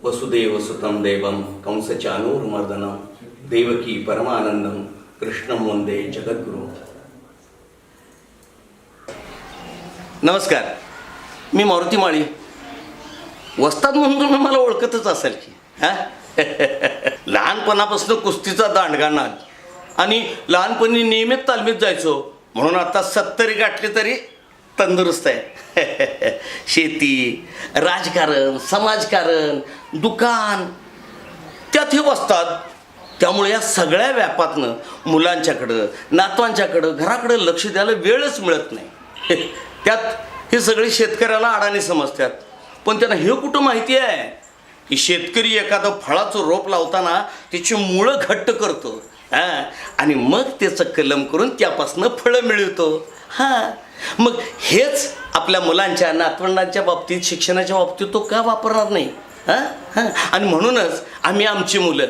वसुदेव सुतं देवं कंसचानूरमर्दनं देवकी परमानंदं कृष्णं वंदे जगद्गुरु. नमस्कार, मी मारुती माळी. वस्ताद म्हणून तुम्ही मला ओळखतच असाल की. लहानपणापासून कुस्तीचा दांडगा नाद आणि लहानपणी नियमित तालमीत जायचो म्हणून आता 70 गाठली तरी तंदुरुस्त आहे. शेती, राजकारण, समाजकारण, दुकान त्यात हे वस्ताद. त्यामुळे या सगळ्या व्यापातनं मुलांच्याकडं, नातवांच्याकडं, घराकडं लक्ष द्यायला वेळच मिळत नाही. त्यात हे सगळे शेतकऱ्याला अडाणी समजतात, पण त्यांना हे कुठं माहिती आहे की शेतकरी एखादं फळाचं रोप लावताना त्याची मुळं घट्ट करतो आणि मग त्याचं कलम करून त्यापासून फळं मिळवतो. मग हेच आपल्या मुलांच्या, नातवंडांच्या बाबतीत, शिक्षणाच्या बाबतीत तो का वापरणार नाही? आणि म्हणूनच आम्ही आमची मुलं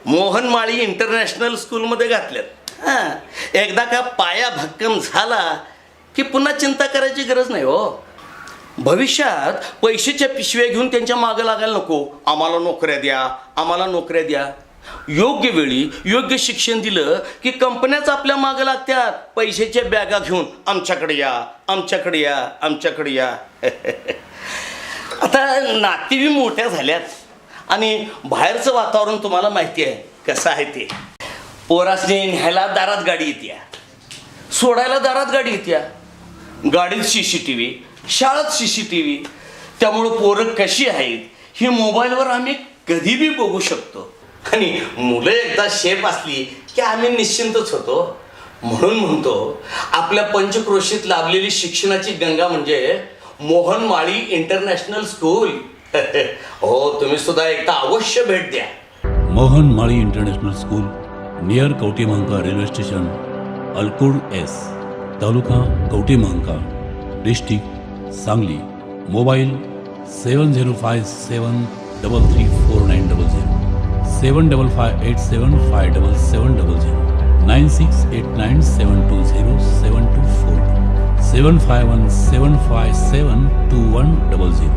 मोहन माळी इंटरनॅशनल स्कूलमध्ये घातल्यात. एकदा का पाया भक्कम झाला की पुन्हा चिंता करायची गरज नाही हो. भविष्यात पैशाच्या पिशव्या घेऊन त्यांच्या मागं लागायला नको. आम्हाला नोकऱ्या द्या, आम्हाला नोकऱ्या द्या. योग्य वेळी योग्य शिक्षण दिलं की कंपन्याच आपल्या मागं लागतात पैशाच्या बॅगा घेऊन. आमच्याकडे या, आमच्याकडे या, आमच्याकडे या. आता नातीही मोठ्या झाल्यात आणि बाहेरचं वातावरण तुम्हाला माहिती आहे कसं आहे ते. पोरासने न्यायला दारात गाडी येत्या, सोडायला दारात गाडी येत्या, गाडीत CCTV, शाळेत CCTV. त्यामुळं पोरं कशी आहेत ही मोबाईलवर आम्ही कधी बी बघू शकतो. आणि मुलं एकदा शेप असली की आम्ही निश्चिंतच होतो. म्हणून म्हणतो आपल्या पंचक्रोशीत लाभलेली शिक्षणाची गंगा म्हणजे मोहन माळी इंटरनॅशनल स्कूल. हो, तुम्ही सुद्धा एकदा अवश्य भेट द्या. Mohan Mali international school, near Kavathemahankal railway station, Alkud S, taluka Kavathemahankal, district Sangli. Mobile 7057334900, 7558757700, 9689720724, 7517572100.